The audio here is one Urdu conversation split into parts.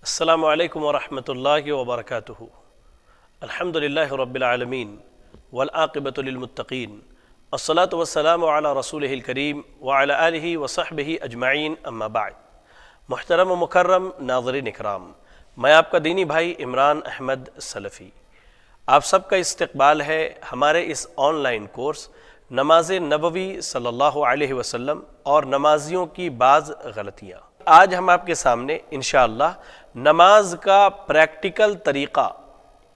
السلام علیکم ورحمۃ اللہ وبرکاتہ۔ الحمد للہ رب العالمین والعاقبۃ للمتقین، الصلاۃ والسلام علی رسولہ الکریم وعلی آلہ وصحبہ اجمعین، اما بعد۔ محترم و مکرم ناظرین اکرام، میں آپ کا دینی بھائی عمران احمد سلفی، آپ سب کا استقبال ہے ہمارے اس آن لائن کورس نماز نبوی صلی اللہ علیہ وسلم اور نمازیوں کی بعض غلطیاں۔ آج ہم آپ کے سامنے انشاءاللہ نماز کا پریکٹیکل طریقہ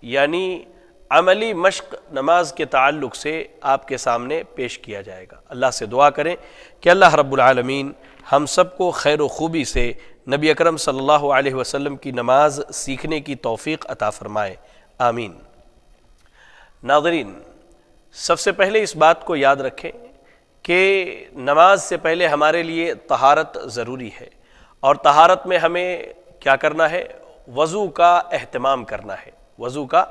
یعنی عملی مشق نماز کے تعلق سے آپ کے سامنے پیش کیا جائے گا۔ اللہ سے دعا کریں کہ اللہ رب العالمین ہم سب کو خیر و خوبی سے نبی اکرم صلی اللہ علیہ وسلم کی نماز سیکھنے کی توفیق عطا فرمائے، آمین۔ ناظرین، سب سے پہلے اس بات کو یاد رکھیں کہ نماز سے پہلے ہمارے لیے طہارت ضروری ہے، اور طہارت میں ہمیں کیا کرنا ہے؟ وضو کا اہتمام کرنا ہے، وضو کا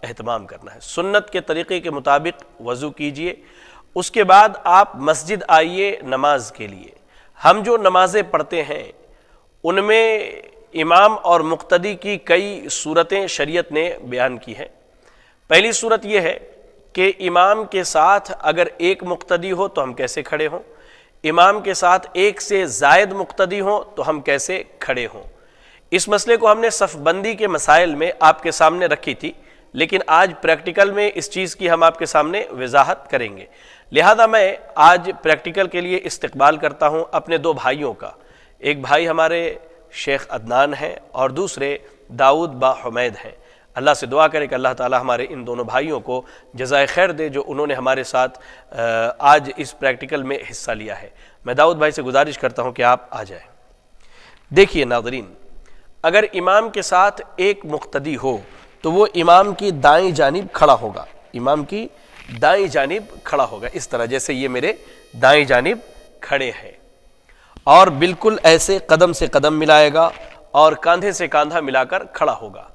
اہتمام کرنا ہے۔ سنت کے طریقے کے مطابق وضو کیجئے، اس کے بعد آپ مسجد آئیے نماز کے لیے۔ ہم جو نمازیں پڑھتے ہیں ان میں امام اور مقتدی کی کئی صورتیں شریعت نے بیان کی ہیں۔ پہلی صورت یہ ہے کہ امام کے ساتھ اگر ایک مقتدی ہو تو ہم کیسے کھڑے ہوں، امام کے ساتھ ایک سے زائد مقتدی ہوں تو ہم کیسے کھڑے ہوں۔ اس مسئلے کو ہم نے صف بندی کے مسائل میں آپ کے سامنے رکھی تھی، لیکن آج پریکٹیکل میں اس چیز کی ہم آپ کے سامنے وضاحت کریں گے۔ لہذا میں آج پریکٹیکل کے لیے استقبال کرتا ہوں اپنے دو بھائیوں کا۔ ایک بھائی ہمارے شیخ عدنان ہیں اور دوسرے داؤد با حمید ہیں۔ اللہ سے دعا کرے کہ اللہ تعالی ہمارے ان دونوں بھائیوں کو جزائے خیر دے جو انہوں نے ہمارے ساتھ آج اس پریکٹیکل میں حصہ لیا ہے۔ میں داؤد بھائی سے گزارش کرتا ہوں کہ آپ آ جائیں۔ دیکھیے ناظرین، اگر امام کے ساتھ ایک مقتدی ہو تو وہ امام کی دائیں جانب کھڑا ہوگا، امام کی دائیں جانب کھڑا ہوگا، اس طرح جیسے یہ میرے دائیں جانب کھڑے ہیں، اور بالکل ایسے قدم سے قدم ملائے گا اور کاندھے سے کاندھا ملا کر کھڑا ہوگا۔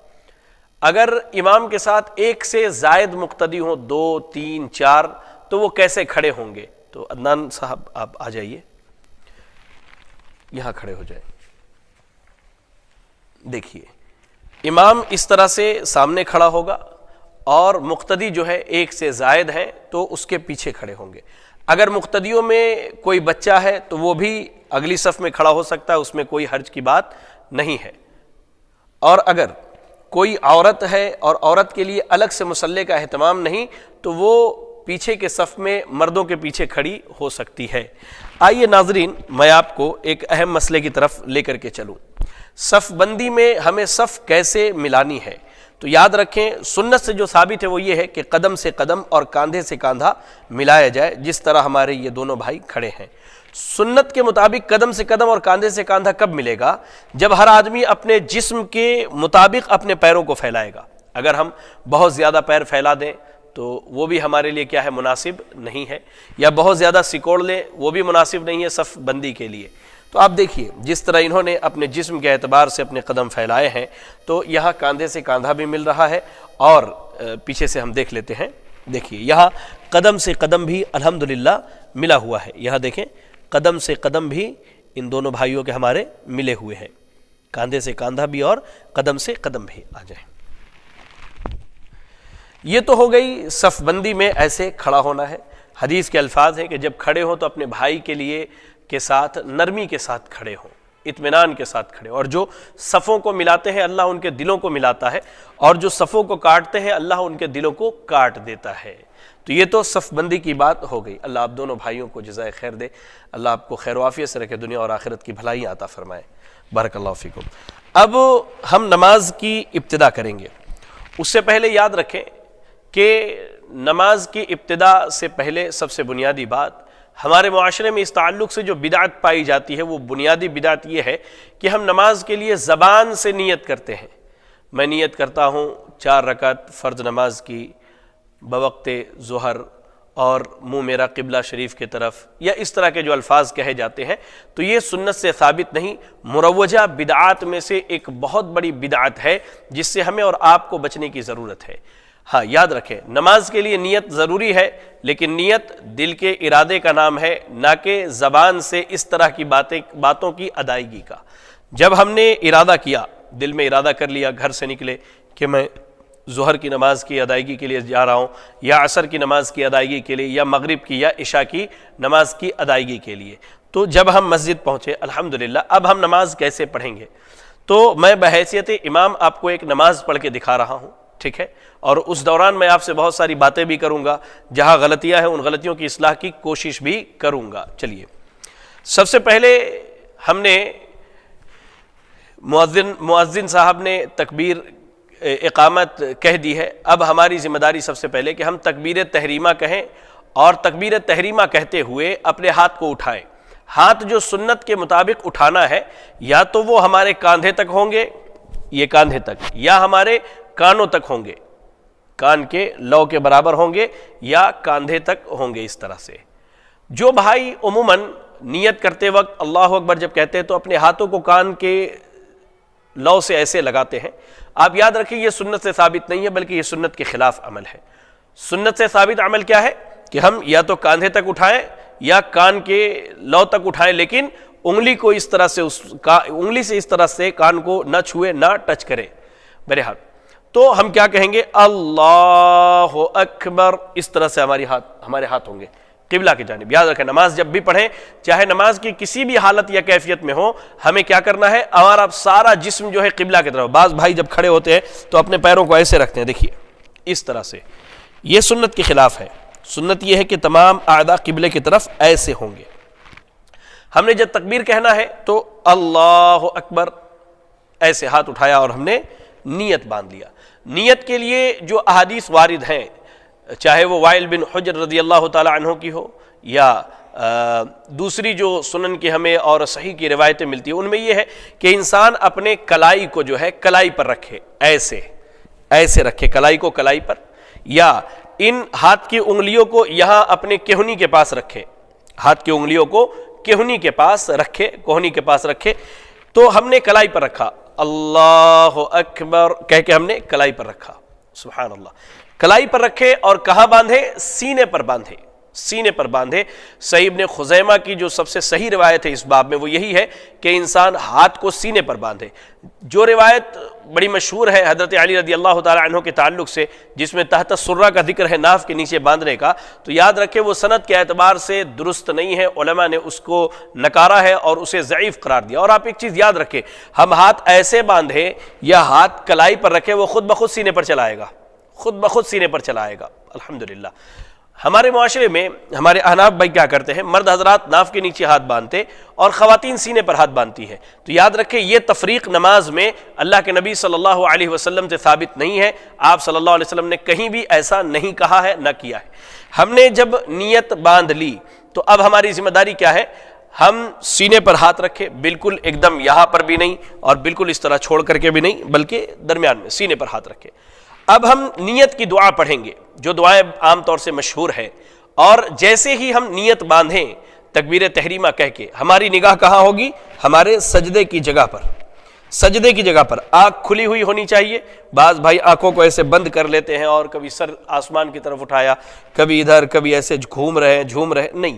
اگر امام کے ساتھ ایک سے زائد مقتدی ہوں، 2 3 4، تو وہ کیسے کھڑے ہوں گے؟ تو عدنان صاحب آپ آ جائیے، یہاں کھڑے ہو جائیں۔ دیکھیے، امام اس طرح سے سامنے کھڑا ہوگا اور مقتدی جو ہے ایک سے زائد ہے تو اس کے پیچھے کھڑے ہوں گے۔ اگر مقتدیوں میں کوئی بچہ ہے تو وہ بھی اگلی صف میں کھڑا ہو سکتا ہے، اس میں کوئی حرج کی بات نہیں ہے۔ اور اگر کوئی عورت ہے اور عورت کے لیے الگ سے مصلی کا اہتمام نہیں تو وہ پیچھے کے صف میں مردوں کے پیچھے کھڑی ہو سکتی ہے۔ آئیے ناظرین، میں آپ کو ایک اہم مسئلے کی طرف لے کر کے چلوں۔ صف بندی میں ہمیں صف کیسے ملانی ہے؟ تو یاد رکھیں، سنت سے جو ثابت ہے وہ یہ ہے کہ قدم سے قدم اور کاندھے سے کاندھا ملایا جائے، جس طرح ہمارے یہ دونوں بھائی کھڑے ہیں۔ سنت کے مطابق قدم سے قدم اور کاندھے سے کاندھا کب ملے گا؟ جب ہر آدمی اپنے جسم کے مطابق اپنے پیروں کو پھیلائے گا۔ اگر ہم بہت زیادہ پیر پھیلا دیں تو وہ بھی ہمارے لیے کیا ہے؟ مناسب نہیں ہے، یا بہت زیادہ سکوڑ لیں وہ بھی مناسب نہیں ہے صف بندی کے لیے۔ تو آپ دیکھیے جس طرح انہوں نے اپنے جسم کے اعتبار سے اپنے قدم پھیلائے ہیں تو یہاں کاندھے سے کاندھا بھی مل رہا ہے، اور پیچھے سے ہم دیکھ لیتے ہیں۔ دیکھیے یہاں قدم سے قدم بھی الحمدللہ ملا ہوا ہے، یہاں دیکھیں قدم سے قدم بھی ان دونوں بھائیوں کے ہمارے ملے ہوئے ہیں، کاندھے سے کاندھا بھی اور قدم سے قدم بھی۔ آ جائیں، یہ تو ہو گئی صف بندی میں ایسے کھڑا ہونا ہے۔ حدیث کے الفاظ ہیں کہ جب کھڑے ہوں تو اپنے بھائی کے لیے کے ساتھ نرمی کے ساتھ کھڑے ہوں، اطمینان کے ساتھ کھڑے ہوں، اور جو صفوں کو ملاتے ہیں اللہ ان کے دلوں کو ملاتا ہے، اور جو صفوں کو کاٹتے ہیں اللہ ان کے دلوں کو کاٹ دیتا ہے۔ تو یہ تو صف بندی کی بات ہو گئی۔ اللہ آپ دونوں بھائیوں کو جزائے خیر دے، اللہ آپ کو خیر و عافیت سے رکھے، دنیا اور آخرت کی بھلائیاں عطا فرمائے۔ بارک اللہ فیکم۔ اب ہم نماز کی ابتدا کریں گے۔ اس سے پہلے یاد رکھیں کہ نماز کی ابتدا سے پہلے سب سے بنیادی بات ہمارے معاشرے میں اس تعلق سے جو بدعت پائی جاتی ہے، وہ بنیادی بدعت یہ ہے کہ ہم نماز کے لیے زبان سے نیت کرتے ہیں۔ میں نیت کرتا ہوں 4 رکعت فرض نماز کی بوقت ظہر، اور منہ میرا قبلہ شریف کی طرف، یا اس طرح کے جو الفاظ کہے جاتے ہیں، تو یہ سنت سے ثابت نہیں، مروجہ بدعات میں سے ایک بہت بڑی بدعت ہے جس سے ہمیں اور آپ کو بچنے کی ضرورت ہے۔ ہاں یاد رکھیں، نماز کے لیے نیت ضروری ہے، لیکن نیت دل کے ارادے کا نام ہے، نہ کہ زبان سے اس طرح کی باتوں کی ادائیگی کا۔ جب ہم نے ارادہ کیا دل میں ارادہ کر لیا، گھر سے نکلے کہ میں ظہر کی نماز کی ادائیگی کے لیے جا رہا ہوں، یا عصر کی نماز کی ادائیگی کے لیے، یا مغرب کی یا عشاء کی نماز کی ادائیگی کے لیے، تو جب ہم مسجد پہنچے الحمدللہ اب ہم نماز کیسے پڑھیں گے؟ تو میں بحیثیت امام آپ کو ایک نماز پڑھ کے دکھا رہا ہوں، ٹھیک ہے، اور اس دوران میں آپ سے بہت ساری باتیں بھی کروں گا، جہاں غلطیاں ہیں ان غلطیوں کی اصلاح کی کوشش بھی کروں گا۔ چلیے، سب سے پہلے ہم نے مؤذن صاحب نے تکبیر اقامت کہہ دی ہے، اب ہماری ذمہ داری سب سے پہلے کہ ہم تکبیر تحریمہ کہیں، اور تکبیر تحریمہ کہتے ہوئے اپنے ہاتھ کو اٹھائیں۔ ہاتھ جو سنت کے مطابق اٹھانا ہے، یا تو وہ ہمارے کاندھے تک ہوں گے، یہ کاندھے تک، یا ہمارے کانوں تک ہوں گے، کان کے لو کے برابر ہوں گے، یا کاندھے تک ہوں گے، اس طرح سے۔ جو بھائی عموماً نیت کرتے وقت اللہ اکبر جب کہتے ہیں تو اپنے ہاتھوں کو کان کے لو سے ایسے لگاتے ہیں، آپ یاد رکھیں یہ سنت سے ثابت نہیں ہے، بلکہ یہ سنت کے خلاف عمل ہے۔ سنت سے ثابت عمل کیا ہے کہ ہم یا تو کاندھے تک اٹھائیں یا کان کے لو تک اٹھائیں، لیکن انگلی کو اس طرح سے انگلی سے اس طرح سے کان کو نہ چھوئے، نہ ٹچ کرے۔ بہرحال تو ہم کیا کہیں گے؟ اللہ اکبر، اس طرح سے ہمارے ہاتھ ہوں گے قبلہ کی جانب۔ یاد رکھیں نماز جب بھی پڑھیں، چاہے نماز کی کسی بھی حالت یا کیفیت میں ہو، ہمیں کیا کرنا ہے؟ ہمارا سارا جسم جو ہے قبلہ کی طرف۔ بعض بھائی جب کھڑے ہوتے ہیں تو اپنے پیروں کو ایسے رکھتے ہیں، دیکھیے اس طرح سے، یہ سنت کے خلاف ہے۔ سنت یہ ہے کہ تمام اعضاء قبلے کی طرف ایسے ہوں گے۔ ہم نے جب تکبیر کہنا ہے تو اللہ اکبر، ایسے ہاتھ اٹھایا اور ہم نے نیت باندھ لیا۔ نیت کے لیے جو احادیث وارد ہیں، چاہے وہ وائل بن حجر رضی اللہ تعالی عنہ کی ہو، یا دوسری جو سنن کی ہمیں اور صحیح کی روایتیں ملتی ہیں، ان میں یہ ہے کہ انسان اپنے کلائی کو جو ہے کلائی پر رکھے، ایسے رکھے کلائی کو کلائی پر، یا ان ہاتھ کی انگلیوں کو یہاں اپنے کہنی کے پاس رکھے، ہاتھ کی انگلیوں کو کہنی کے پاس رکھے، کوہنی کے پاس رکھے۔ تو ہم نے کلائی پر رکھا، اللہ اکبر کہہ کے ہم نے کلائی پر رکھا، سبحان اللہ، کلائی پر رکھے، اور کہاں باندھے؟ سینے پر باندھے، سینے پر باندھے۔ صحیح ابن خزیمہ کی جو سب سے صحیح روایت ہے اس باب میں وہ یہی ہے کہ انسان ہاتھ کو سینے پر باندھے۔ جو روایت بڑی مشہور ہے حضرت علی رضی اللہ تعالی عنہ کے تعلق سے، جس میں تحت السرہ کا ذکر ہے ناف کے نیچے باندھنے کا، تو یاد رکھے وہ سند کے اعتبار سے درست نہیں ہے، علماء نے اس کو نکارا ہے اور اسے ضعیف قرار دیا۔ اور آپ ایک چیز یاد رکھیں، ہم ہاتھ ایسے باندھے یا ہاتھ کلائی پر رکھے، وہ خود بخود سینے پر چلا آئے گا، خود بخود سینے پر چلا آئے گا۔ الحمدللہ ہمارے معاشرے میں ہمارے احناف بھائی کیا کرتے ہیں، مرد حضرات ناف کے نیچے ہاتھ باندھتے اور خواتین سینے پر ہاتھ باندھتی ہے۔ تو یاد رکھیں یہ تفریق نماز میں اللہ کے نبی صلی اللہ علیہ وسلم سے ثابت نہیں ہے، آپ صلی اللہ علیہ وسلم نے کہیں بھی ایسا نہیں کہا ہے، نہ کیا ہے۔ ہم نے جب نیت باندھ لی تو اب ہماری ذمہ داری کیا ہے؟ ہم سینے پر ہاتھ رکھے، بالکل ایک دم یہاں پر بھی نہیں اور بالکل اس طرح چھوڑ کر کے بھی نہیں، بلکہ درمیان میں سینے پر ہاتھ رکھے۔ اب ہم نیت کی دعا پڑھیں گے، جو دعائیں عام طور سے مشہور ہے، اور جیسے ہی ہم نیت باندھیں تکبیر تحریمہ کہہ کے، ہماری نگاہ کہاں ہوگی؟ ہمارے سجدے کی جگہ پر، سجدے کی جگہ پر۔ آنکھ کھلی ہوئی ہونی چاہیے۔ بعض بھائی آنکھوں کو ایسے بند کر لیتے ہیں اور کبھی سر آسمان کی طرف اٹھایا، کبھی ادھر، کبھی ایسے جھوم رہے، نہیں۔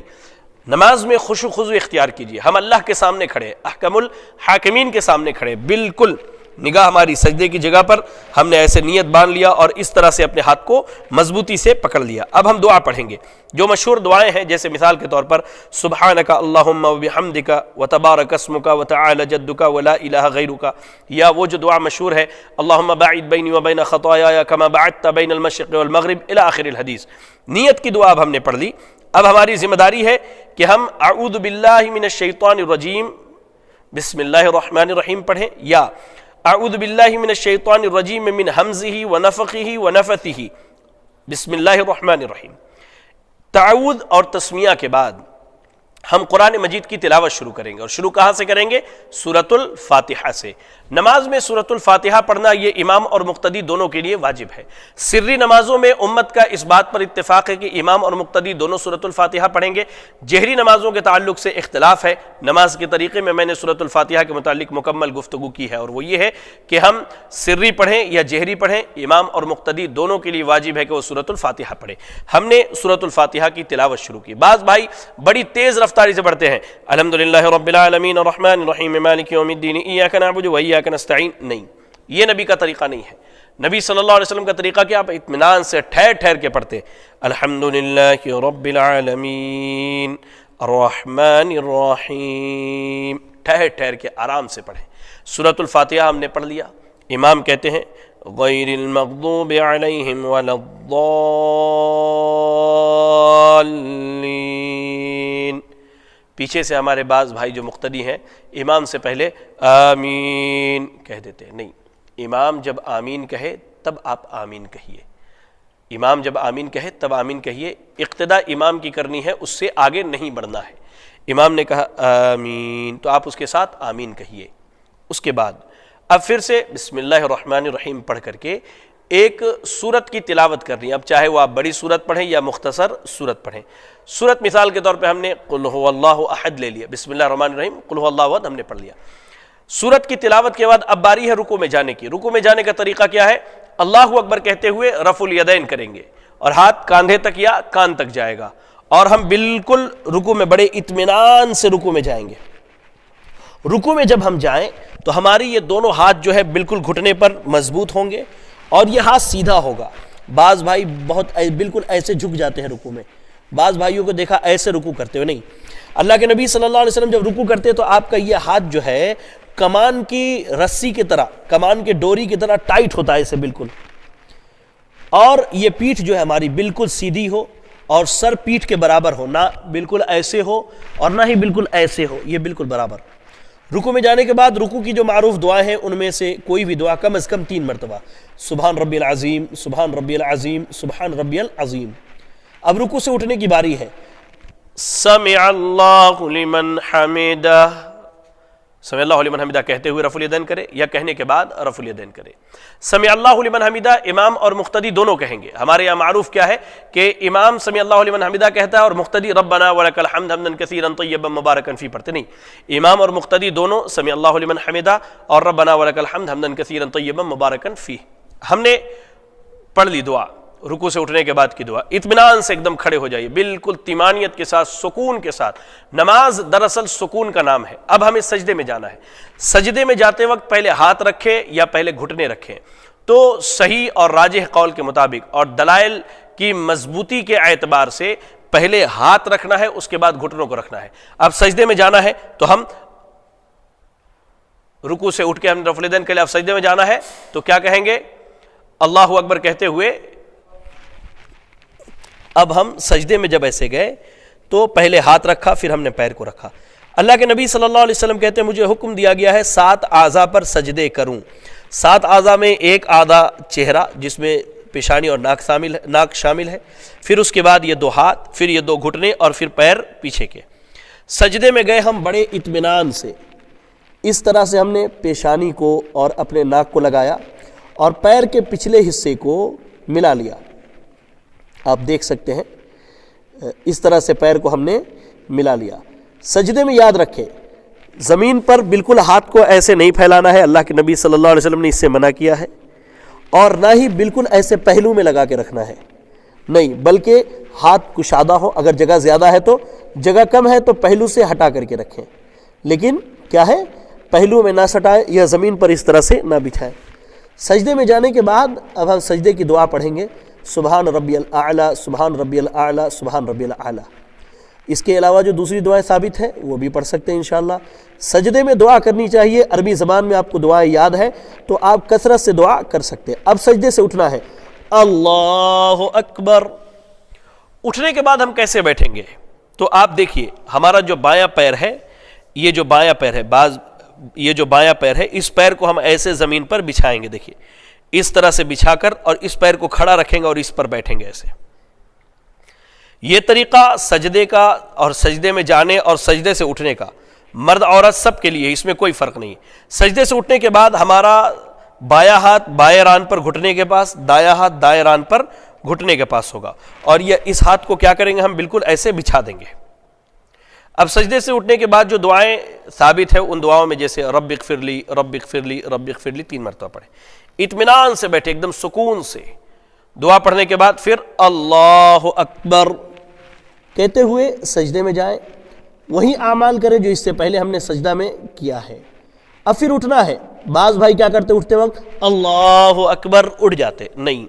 نماز میں خشوع خضوع اختیار کیجیے۔ ہم اللہ کے سامنے کھڑے، احکم الحاکمین کے سامنے کھڑے، بالکل نگاہ ہماری سجدے کی جگہ پر، ہم نے ایسے نیت باندھ لیا اور اس طرح سے اپنے ہاتھ کو مضبوطی سے پکڑ لیا۔ اب ہم دعا پڑھیں گے، جو مشہور دعائیں ہیں، جیسے مثال کے طور پر سبحانک اللہم وبحمدک وتبارک اسمک وتعالی جدک ولا الہ غیرک، یا وہ جو دعا مشہور ہے اللہم باعد بینی وبین خطایایا کما بعدت بین المشرق والمغرب الی آخر الحدیث۔ نیت کی دعا اب ہم نے پڑھ لی۔ اب ہماری ذمہ داری ہے کہ ہم اعوذ باللہ من الشیطان الرجیم بسم اللہ الرحمن الرحیم پڑھیں، یا اعوذ باللہ من الشیطان الرجیم من ہمزہ ونفخہ ونفثہ بسم اللہ الرحمن الرحیم۔ تعوذ اور تسمیہ کے بعد ہم قرآن مجید کی تلاوت شروع کریں گے، اور شروع کہاں سے کریں گے؟ سورۃ الفاتحہ سے۔ نماز میں سورۃ الفاتحہ پڑھنا یہ امام اور مقتدی دونوں کے لیے واجب ہے۔ سری نمازوں میں امت کا اس بات پر اتفاق ہے کہ امام اور مقتدی دونوں سورۃ الفاتحہ پڑھیں گے۔ جہری نمازوں کے تعلق سے اختلاف ہے، نماز کے طریقے میں نے سورۃ الفاتحہ کے متعلق مکمل گفتگو کی ہے، اور وہ یہ ہے کہ ہم سری پڑھیں یا جہری پڑھیں، امام اور مقتدی دونوں کے لیے واجب ہے کہ وہ سورۃ الفاتحہ پڑھیں۔ ہم نے سورۃ الفاتحہ کی تلاوت شروع کی۔ بعض بھائی بڑی تیز رفتاری سے پڑھتے ہیں الحمدللہ رب العالمین الرحمن الرحیم مالک یوم الدین ایاک نعبد و ایاک نستعین، نہیں، یہ نبی کا طریقہ نہیں ہے۔ نبی صلی اللہ علیہ وسلم کا طریقہ کیا؟ آپ اطمینان سے ٹھہر ٹھہر کے پڑھتے الحمدللہ رب العالمین الرحمن الرحیم، ٹھہر ٹھہر کے آرام سے پڑھیں۔ سورۃ الفاتحہ ہم نے پڑھ لیا، امام کہتے ہیں غیر المغضوب علیہم ولا الضالین، پیچھے سے ہمارے بعض بھائی جو مقتدی ہیں امام سے پہلے آمین کہہ دیتے ہیں، نہیں، امام جب آمین کہے تب آپ آمین کہیے، امام جب آمین کہے تب آمین کہیے، اقتدا امام کی کرنی ہے، اس سے آگے نہیں بڑھنا ہے۔ امام نے کہا آمین تو آپ اس کے ساتھ آمین کہیے۔ اس کے بعد اب پھر سے بسم اللہ الرحمن الرحیم پڑھ کر کے ایک سورت کی تلاوت کرنی ہے، اب چاہے وہ آپ بڑی سورت پڑھیں یا مختصر سورت پڑھیں۔ سورت مثال کے طور پہ ہم نے قل هو اللہ احد لے لیا، بسم اللہ الرحمن الرحیم قل هو اللہ احد ہم نے پڑھ لیا۔ سورت کی تلاوت کے بعد اب باری ہے رکوع میں جانے کی۔ رکوع میں جانے کا طریقہ کیا ہے؟ اللہ اکبر کہتے ہوئے رفع الیدین کریں گے اور ہاتھ کاندھے تک یا کان تک جائے گا، اور ہم بالکل رکوع میں بڑے اطمینان سے رکوع میں جائیں گے۔ رکوع میں جب ہم جائیں تو ہماری یہ دونوں ہاتھ جو ہے بالکل گھٹنے پر مضبوط ہوں گے اور یہ ہاتھ سیدھا ہوگا۔ بعض بھائی بہت بالکل ایسے جھک جاتے ہیں رکوع میں، بعض بھائیوں کو دیکھا ایسے رکوع کرتے ہوئے، نہیں، اللہ کے نبی صلی اللہ علیہ وسلم جب رکوع کرتے تو آپ کا یہ ہاتھ جو ہے کمان کی رسی کی طرح، کمان کے ڈوری کی طرح ٹائٹ ہوتا ہے اسے بالکل، اور یہ پیٹھ جو ہے ہماری بالکل سیدھی ہو اور سر پیٹھ کے برابر ہو، نہ بالکل ایسے ہو اور نہ ہی بالکل ایسے ہو، یہ بالکل برابر۔ رکوع میں جانے کے بعد رکوع کی جو معروف دعائیں ہیں ان میں سے کوئی بھی دعا کم از کم 3 مرتبہ، سبحان ربی العظیم، سبحان ربی العظیم، سبحان ربی العظیم۔ اب رکوع سے اٹھنے کی باری ہے، سمع اللہ لمن حمدہ، سمع اللہ لمن حمدہ کہتے ہوئے رفع الیدین کرے یا کہنے کے بعد رفع الیدین کرے۔ سمع اللہ لمن حمدہ امام اور مقتدی دونوں کہیں گے۔ ہمارے یہاں معروف کیا ہے کہ امام سمع اللہ لمن حمدہ کہتا ہے اور مقتدی ربنا ولک الحمد حمدا کثیرا طیبا مبارکا فی پڑھتے نہیں، امام اور مقتدی دونوں سمع اللہ لمن حمدہ اور ربنا ولک الحمد حمدا کثیرا طیبا مبارکا فی۔ ہم نے پڑھ لی دعا، رکوع سے اٹھنے کے بعد کی دعا، اطمینان سے ایک دم کھڑے ہو جائیے بالکل طمانیت کے ساتھ، سکون کے ساتھ۔ نماز دراصل سکون کا نام ہے۔ اب ہمیں سجدے میں جانا ہے۔ سجدے میں جاتے وقت پہلے ہاتھ رکھیں یا پہلے گھٹنے رکھیں؟ تو صحیح اور راجح قول کے مطابق اور دلائل کی مضبوطی کے اعتبار سے پہلے ہاتھ رکھنا ہے، اس کے بعد گھٹنوں کو رکھنا ہے۔ اب سجدے میں جانا ہے تو ہم رکوع سے اٹھ کے ہم نے رفع الیدین کے لیے اب سجدے میں جانا ہے تو کیا کہیں گے؟ اللہ اکبر کہتے ہوئے اب ہم سجدے میں جب ایسے گئے تو پہلے ہاتھ رکھا، پھر ہم نے پیر کو رکھا۔ اللہ کے نبی صلی اللہ علیہ وسلم کہتے ہیں مجھے حکم دیا گیا ہے 7 اعضاء پر سجدے کروں۔ 7 اعضاء میں ایک اعضاء چہرہ جس میں پیشانی اور ناک شامل ہے، پھر اس کے بعد یہ 2 ہاتھ، پھر یہ 2 گھٹنے اور پھر پیر پیچھے کے۔ سجدے میں گئے ہم بڑے اطمینان سے، اس طرح سے ہم نے پیشانی کو اور اپنے ناک کو لگایا اور پیر کے پچھلے حصے کو ملا لیا۔ آپ دیکھ سکتے ہیں اس طرح سے پیر کو ہم نے ملا لیا۔ سجدے میں یاد رکھیں زمین پر بالکل ہاتھ کو ایسے نہیں پھیلانا ہے، اللہ کے نبی صلی اللہ علیہ وسلم نے اس سے منع کیا ہے، اور نہ ہی بالکل ایسے پہلو میں لگا کے رکھنا ہے، نہیں، بلکہ ہاتھ کشادہ ہو، اگر جگہ زیادہ ہے تو، جگہ کم ہے تو پہلو سے ہٹا کر کے رکھیں، لیکن کیا ہے پہلو میں نہ سٹائیں یا زمین پر اس طرح سے نہ بچھائیں۔ سجدے میں جانے کے بعد اب ہم سجدے کی دعا پڑھیں گے، سبحان ربی الاعلیٰ، سبحان ربی الاعلیٰ، سبحان ربی الاعلیٰ۔ اس کے علاوہ جو دوسری دعائیں ثابت ہیں وہ بھی پڑھ سکتے ہیں انشاءاللہ۔ سجدے میں دعا کرنی چاہیے، عربی زبان میں آپ کو دعائیں یاد ہے تو آپ کثرت سے دعا کر سکتے ہیں۔ اب سجدے سے اٹھنا ہے، اللہ اکبر۔ اٹھنے کے بعد ہم کیسے بیٹھیں گے؟ تو آپ دیکھیے ہمارا جو بایاں پیر ہے، یہ جو بایاں پیر ہے، یہ جو بایاں پیر ہے اس پیر کو ہم ایسے زمین پر بچھائیں گے، دیکھیے اس طرح سے بچھا کر، اور اس پیر کو کھڑا رکھیں گے اور اس پر بیٹھیں گے ایسے۔ یہ طریقہ سجدے کا اور سجدے میں جانے اور سجدے سے اٹھنے کا مرد عورت سب کے لیے، اس میں کوئی فرق نہیں۔ سجدے سے اٹھنے کے بعد ہمارا بایاں ہاتھ بائیں ران پر گھٹنے کے پاس، دایاں ہاتھ دائیں ران پر گھٹنے کے پاس ہوگا، اور یہ اس ہاتھ کو کیا کریں گے ہم بالکل ایسے بچھا دیں گے۔ اب سجدے سے اٹھنے کے بعد جو دعائیں ثابت ہیں ان دعاؤں میں جیسے رب اغفر لی، رب اغفر لی، رب اغفر لی 3 مرتبہ پڑھیں، اطمینان سے بیٹھے ایک دم سکون سے۔ دعا پڑھنے کے بعد پھر اللہ اکبر کہتے ہوئے سجدے میں جائیں، وہی اعمال کریں جو اس سے پہلے ہم نے سجدہ میں کیا ہے. اب پھر اٹھنا ہے. بعض بھائی کیا کرتے اٹھتے وقت اللہ اکبر اٹھ جاتے. نہیں،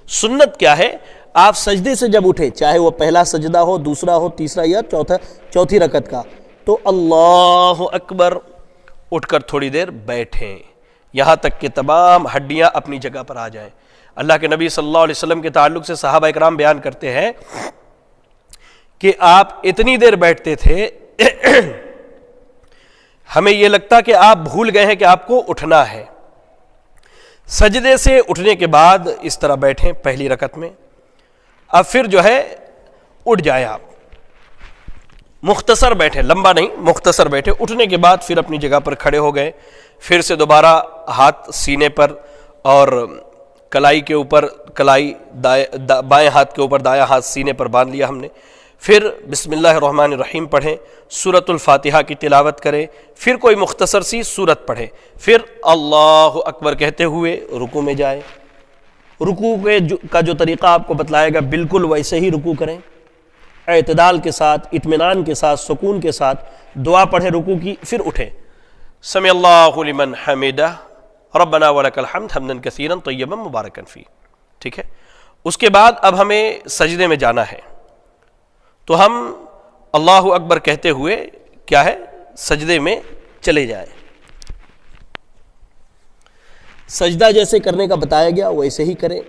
سنت کیا ہے؟ آپ سجدے سے جب اٹھیں، چاہے وہ پہلا سجدہ ہو، دوسرا ہو، تیسرا یا چوتھی رکعت کا، تو اللہ اکبر اٹھ کر تھوڑی دیر بیٹھیں یہاں تک کہ تمام ہڈیاں اپنی جگہ پر آ جائیں. اللہ کے نبی صلی اللہ علیہ وسلم کے تعلق سے صحابہ اکرام بیان کرتے ہیں کہ آپ اتنی دیر بیٹھتے تھے ہمیں یہ لگتا کہ آپ بھول گئے ہیں کہ آپ کو اٹھنا ہے. سجدے سے اٹھنے کے بعد اس طرح بیٹھیں پہلی رکعت میں. اب پھر جو ہے اٹھ جائیں آپ، مختصر بیٹھیں، لمبا نہیں، مختصر بیٹھے. اٹھنے کے بعد پھر اپنی جگہ پر کھڑے ہو گئے. پھر سے دوبارہ ہاتھ سینے پر اور کلائی کے اوپر، کلائی بائیں ہاتھ کے اوپر، دایاں ہاتھ سینے پر باندھ لیا ہم نے. پھر بسم اللہ الرحمن الرحیم پڑھیں، سورۃ الفاتحہ کی تلاوت کریں، پھر کوئی مختصر سی سورت پڑھیں، پھر اللہ اکبر کہتے ہوئے رکوع میں جائیں. رکوع کا جو طریقہ آپ کو بتلائے گا بالکل ویسے ہی رکوع کریں، اعتدال کے ساتھ، اطمینان کے ساتھ، سکون کے ساتھ دعا پڑھیں رکوع کی. پھر اٹھیں، سمع اللہ لمن حمدہ ربنا ولک الحمد حمدا کثیرا طیبا مبارکا فیہ. ٹھیک ہے. اس کے بعد اب ہمیں سجدے میں جانا ہے، تو ہم اللہ اکبر کہتے ہوئے کیا ہے سجدے میں چلے جائیں. سجدہ جیسے کرنے کا بتایا گیا ویسے ہی کریں.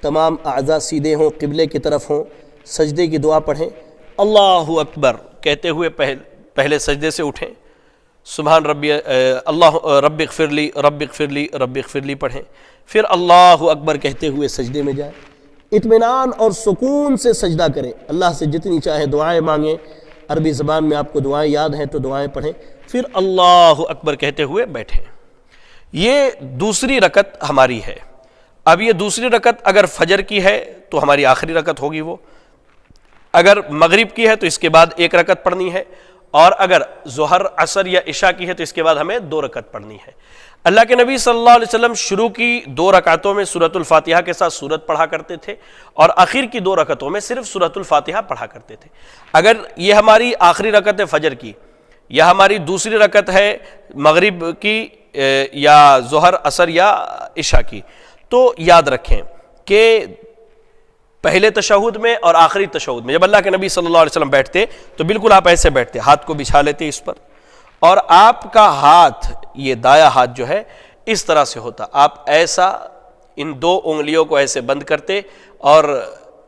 تمام اعضاء سیدھے ہوں، قبلے کی طرف ہوں. سجدے کی دعا پڑھیں، اللہ اکبر کہتے ہوئے پہلے سجدے سے اٹھیں. سبحان ربی اللہ رب اغفر لی رب اغفر لی رب اغفر لی پڑھیں. پھر اللہ اکبر کہتے ہوئے سجدے میں جائیں. اطمینان اور سکون سے سجدہ کریں. اللہ سے جتنی چاہے دعائیں مانگیں. عربی زبان میں آپ کو دعائیں یاد ہیں تو دعائیں پڑھیں. پھر اللہ اکبر کہتے ہوئے بیٹھیں. یہ دوسری رکعت ہماری ہے. اب یہ دوسری رکعت اگر فجر کی ہے تو ہماری آخری رکعت ہوگی وہ. اگر مغرب کی ہے تو اس کے بعد ایک رکعت پڑھنی ہے. اور اگر ظہر، عصر یا عشاء کی ہے تو اس کے بعد ہمیں 2 رکعت پڑھنی ہے. اللہ کے نبی صلی اللہ علیہ وسلم شروع کی 2 رکعتوں میں سورۃ الفاتحہ کے ساتھ سورت پڑھا کرتے تھے، اور آخر کی 2 رکعتوں میں صرف سورۃ الفاتحہ پڑھا کرتے تھے. اگر یہ ہماری آخری رکعت ہے فجر کی، یا ہماری دوسری رکعت ہے مغرب کی، یا ظہر، عصر یا عشاء کی، تو یاد رکھیں کہ پہلے تشہد میں اور آخری تشہد میں جب اللہ کے نبی صلی اللہ علیہ وسلم بیٹھتے تو بالکل آپ ایسے بیٹھتے، ہاتھ کو بچھا لیتے اس پر، اور آپ کا ہاتھ، یہ دایاں ہاتھ جو ہے اس طرح سے ہوتا. آپ ایسا ان 2 انگلیوں کو ایسے بند کرتے، اور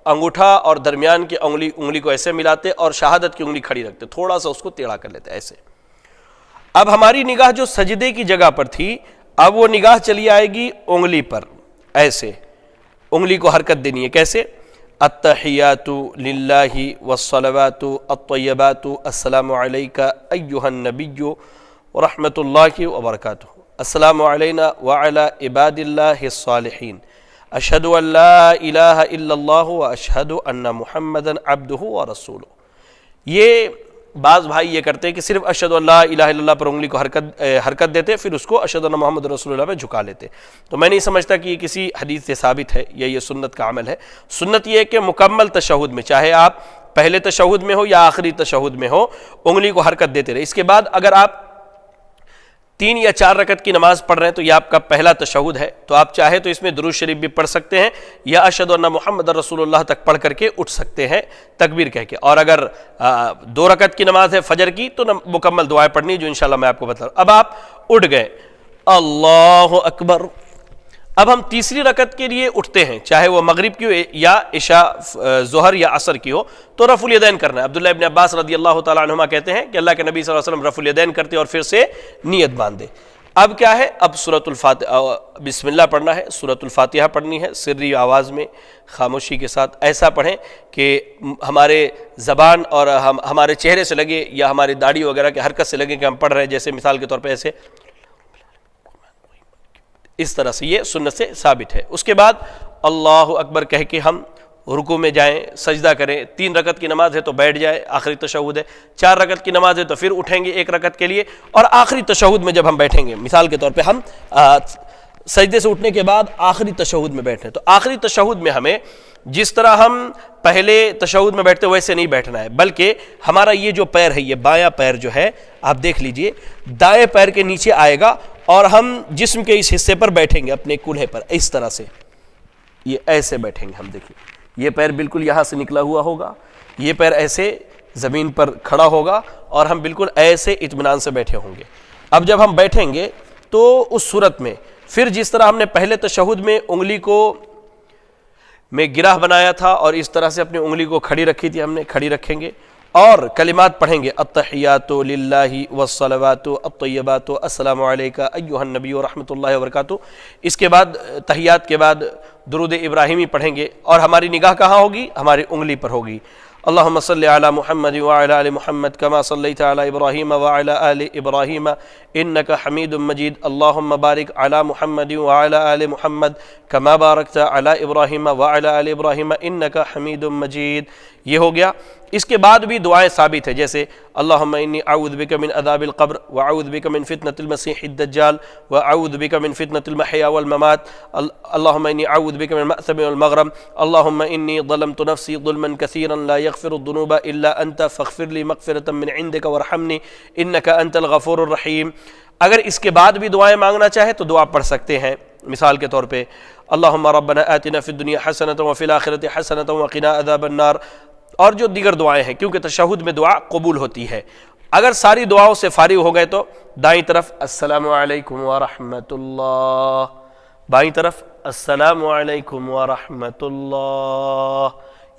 انگوٹھا اور درمیان کی انگلی کو ایسے ملاتے، اور شہادت کی انگلی کھڑی رکھتے، تھوڑا سا اس کو ٹیڑھا کر لیتے ایسے. اب ہماری نگاہ جو سجدے کی جگہ پر تھی، اب وہ نگاہ چلی آئے گی انگلی پر. ایسے انگلی کو حرکت دینی ہے. کیسے؟ التحیات للہ والصلوات الطیبات السلام علیک ایہا النبی ورحمۃ اللہ وبرکاتہ، السلام علینا وعلی عباد اللہ الصالحین، اشہد ان لا الہ الا اللہ واشہد ان محمدا عبدہ ورسولہ. یہ بعض بھائی یہ کرتے کہ صرف اشہد ان لا الہ الا اللہ پر انگلی کو حرکت دیتے، پھر اس کو اشہد ان محمد رسول اللہ پہ جھکا لیتے. تو میں نہیں سمجھتا کہ یہ کسی حدیث سے ثابت ہے یا یہ سنت کا عمل ہے. سنت یہ ہے کہ مکمل تشہد میں، چاہے آپ پہلے تشہد میں ہو یا آخری تشہد میں ہو، انگلی کو حرکت دیتے رہے. اس کے بعد اگر آپ 3 یا 4 رکعت کی نماز پڑھ رہے ہیں تو یہ آپ کا پہلا تشہد ہے، تو آپ چاہے تو اس میں درود شریف بھی پڑھ سکتے ہیں، یا اشہد ان محمد رسول اللہ تک پڑھ کر کے اٹھ سکتے ہیں تکبیر کہہ کے. اور اگر 2 رکعت کی نماز ہے فجر کی تو مکمل دعائیں پڑھنی جو انشاءاللہ میں آپ کو بتا رہا ہوں. اب آپ اٹھ گئے، اللہ اکبر. اب ہم تیسری رکعت کے لیے اٹھتے ہیں، چاہے وہ مغرب کی ہو یا عشاء، ظہر یا عصر کی ہو، تو رفع الیدین کرنا ہے. عبداللہ ابن عباس رضی اللہ تعالیٰ عنہما کہتے ہیں کہ اللہ کے نبی صلی اللہ علیہ وسلم رفع الیدین کرتے اور پھر سے نیت باندھے. اب کیا ہے؟ اب سورۃ الفاتحہ، بسم اللہ پڑھنا ہے، سورۃ الفاتحہ پڑھنی ہے سری آواز میں، خاموشی کے ساتھ. ایسا پڑھیں کہ ہمارے زبان اور ہمارے چہرے سے لگے، یا ہماری داڑھی وغیرہ کے حرکت سے لگے کہ ہم پڑھ رہے ہیں. جیسے مثال کے طور پہ ایسے، اس طرح سے یہ سنت سے ثابت ہے. اس کے بعد اللہ اکبر کہہ کے ہم رکوع میں جائیں، سجدہ کریں. 3 رکعت کی نماز ہے تو بیٹھ جائے، آخری تشہد ہے. 4 رکعت کی نماز ہے تو پھر اٹھیں گے 1 رکعت کے لیے. اور آخری تشہد میں جب ہم بیٹھیں گے، مثال کے طور پہ ہم سجدے سے اٹھنے کے بعد آخری تشہد میں بیٹھنا ہے۔ تو آخری تشہد میں ہمیں جس طرح ہم پہلے تشہد میں بیٹھتے ویسے نہیں بیٹھنا ہے، بلکہ ہمارا یہ جو پیر ہے، یہ بایاں پیر جو ہے آپ دیکھ لیجئے دائیں پیر کے نیچے آئے گا، اور ہم جسم کے اس حصے پر بیٹھیں گے اپنے کولہے پر، اس طرح سے یہ ایسے بیٹھیں گے ہم۔ دیکھیں یہ پیر بالکل یہاں سے نکلا ہوا ہوگا، یہ پیر ایسے زمین پر کھڑا ہوگا، اور ہم بالکل ایسے اطمینان سے بیٹھے ہوں گے۔ اب جب ہم بیٹھیں گے تو اس صورت میں پھر جس طرح ہم نے پہلے تشہد میں انگلی کو میں گرہ بنایا تھا اور اس طرح سے اپنی انگلی کو کھڑی رکھی تھی، ہم نے کھڑی رکھیں گے اور کلمات پڑھیں گے، التحیات للہ والصلوات الطیبات السلام علیک ایھا النبی ورحمۃ اللہ وبرکاتہ۔ اس کے بعد تحیات کے بعد درود ابراہیمی پڑھیں گے، اور ہماری نگاہ کہاں ہوگی؟ ہماری انگلی پر ہوگی۔ اللہم صلی علی محمد وعلی آل محمد کما صلیت علی ابراہیم وعلی آل ابراہیم انک حمید مجید۔ اللہم بارک علی محمد وعلی آل محمد کما بارکت علی ابراہیم وعلی آل ابراہیم انک حمید مجید۔ یہ ہو گیا۔ اس کے بعد بھی دعائیں ثابت ہیں، جیسے اللہم انی اعوذ بک من عذاب القبر واعوذ بک من فتنة المسیح الدجال واعوذ بک من فتنة المحیا والممات، اللہم انی اعوذ بک من مأثم والمغرم، اللہم انی ظلمت نفسی ظلما کثیرا لا یغفر الذنوب الا انت فاغفر لی مغفرة من عندک وارحمنی انک انت الغفور الرحیم۔ اگر اس کے بعد بھی دعائیں مانگنا چاہے تو دعا پڑھ سکتے ہیں، مثال کے طور پہ اللہم ربنا آتنا فی الدنیا حسنة وفی الآخرة حسنة وقنا عذاب النار، اور جو دیگر دعائیں ہیں، کیونکہ تشہد میں دعا قبول ہوتی ہے۔ اگر ساری دعاؤں سے فارغ ہو گئے تو دائیں طرف السلام علیکم ورحمۃ اللہ، بائیں طرف السلام علیکم ورحمۃ اللہ۔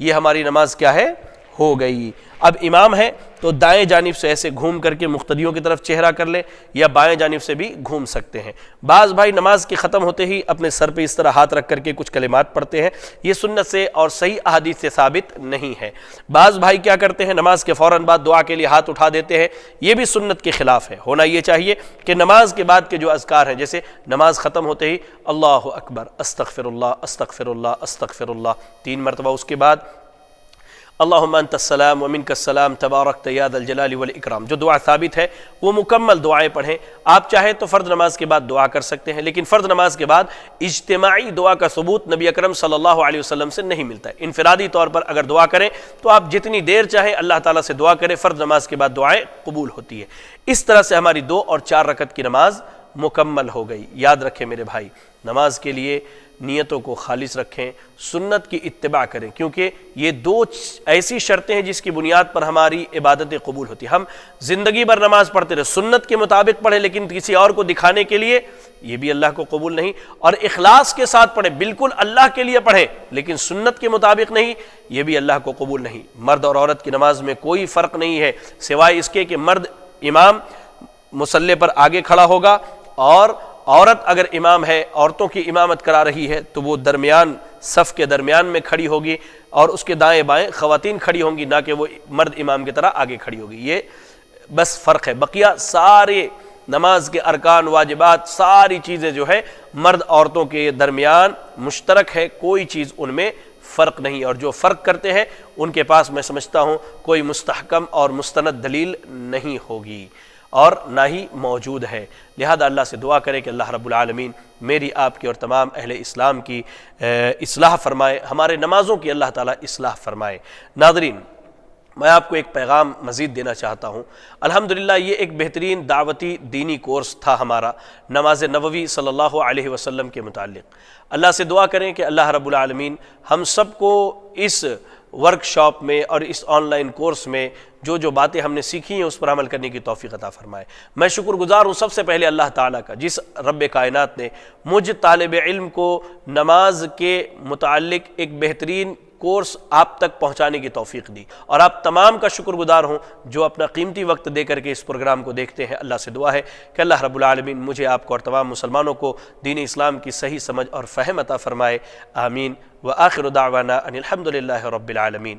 یہ ہماری نماز کیا ہے؟ ہو گئی۔ اب امام ہے تو دائیں جانب سے ایسے گھوم کر کے مقتدیوں کی طرف چہرہ کر لے، یا بائیں جانب سے بھی گھوم سکتے ہیں۔ بعض بھائی نماز کے ختم ہوتے ہی اپنے سر پہ اس طرح ہاتھ رکھ کر کے کچھ کلمات پڑھتے ہیں، یہ سنت سے اور صحیح احادیث سے ثابت نہیں ہے۔ بعض بھائی کیا کرتے ہیں، نماز کے فوراً بعد دعا کے لیے ہاتھ اٹھا دیتے ہیں، یہ بھی سنت کے خلاف ہے۔ ہونا یہ چاہیے کہ نماز کے بعد کے جو اذکار ہیں، جیسے نماز ختم ہوتے ہی اللہ اکبر، استغفر اللہ استغفر اللہ استغفر اللہ 3 مرتبہ، اس کے بعد اللہم انت السلام ومنک السلام تبارکت یا ذا الجلال والاکرام، جو دعا ثابت ہے وہ مکمل دعائیں پڑھیں۔ آپ چاہیں تو فرض نماز کے بعد دعا کر سکتے ہیں، لیکن فرض نماز کے بعد اجتماعی دعا کا ثبوت نبی اکرم صلی اللہ علیہ وسلم سے نہیں ملتا ہے۔ انفرادی طور پر اگر دعا کریں تو آپ جتنی دیر چاہیں اللہ تعالیٰ سے دعا کریں، فرض نماز کے بعد دعائیں قبول ہوتی ہے۔ اس طرح سے ہماری 2 اور 4 رکعت کی نماز مکمل ہو گئی۔ یاد رکھیں میرے بھائی، نماز کے لیے نیتوں کو خالص رکھیں، سنت کی اتباع کریں، کیونکہ یہ 2 ایسی شرطیں ہیں جس کی بنیاد پر ہماری عبادتیں قبول ہوتی ہیں۔ ہم زندگی بھر نماز پڑھتے رہے، سنت کے مطابق پڑھیں لیکن کسی اور کو دکھانے کے لیے، یہ بھی اللہ کو قبول نہیں۔ اور اخلاص کے ساتھ پڑھیں، بالکل اللہ کے لیے پڑھیں لیکن سنت کے مطابق نہیں، یہ بھی اللہ کو قبول نہیں۔ مرد اور عورت کی نماز میں کوئی فرق نہیں ہے، سوائے اس کے کہ مرد امام مصلی پر آگے کھڑا ہوگا، اور عورت اگر امام ہے، عورتوں کی امامت کرا رہی ہے تو وہ درمیان صف کے درمیان میں کھڑی ہوگی، اور اس کے دائیں بائیں خواتین کھڑی ہوں گی، نہ کہ وہ مرد امام کی طرح آگے کھڑی ہوگی۔ یہ بس فرق ہے، بقیہ سارے نماز کے ارکان واجبات ساری چیزیں جو ہے مرد عورتوں کے درمیان مشترک ہے، کوئی چیز ان میں فرق نہیں، اور جو فرق کرتے ہیں ان کے پاس میں سمجھتا ہوں کوئی مستحکم اور مستند دلیل نہیں ہوگی اور نہ ہی موجود ہے۔ لہذا اللہ سے دعا کرے کہ اللہ رب العالمین میری، آپ کی اور تمام اہل اسلام کی اصلاح فرمائے، ہمارے نمازوں کی اللہ تعالیٰ اصلاح فرمائے۔ ناظرین، میں آپ کو ایک پیغام مزید دینا چاہتا ہوں۔ الحمدللہ یہ ایک بہترین دعوتی دینی کورس تھا ہمارا نماز نبوی صلی اللہ علیہ وسلم کے متعلق۔ اللہ سے دعا کریں کہ اللہ رب العالمین ہم سب کو اس ورکشاپ میں اور اس آن لائن کورس میں جو جو باتیں ہم نے سیکھی ہیں اس پر عمل کرنے کی توفیق عطا فرمائے۔ میں شکر گزار ہوں سب سے پہلے اللہ تعالیٰ کا، جس رب کائنات نے مجھ طالب علم کو نماز کے متعلق ایک بہترین کورس آپ تک پہنچانے کی توفیق دی، اور آپ تمام کا شکر گزار ہوں جو اپنا قیمتی وقت دے کر کے اس پروگرام کو دیکھتے ہیں۔ اللہ سے دعا ہے کہ اللہ رب العالمین مجھے، آپ کو اور تمام مسلمانوں کو دین اسلام کی صحیح سمجھ اور فہم عطا فرمائے۔ آمین۔ وآخر دعوانا ان الحمد للہ رب العالمین۔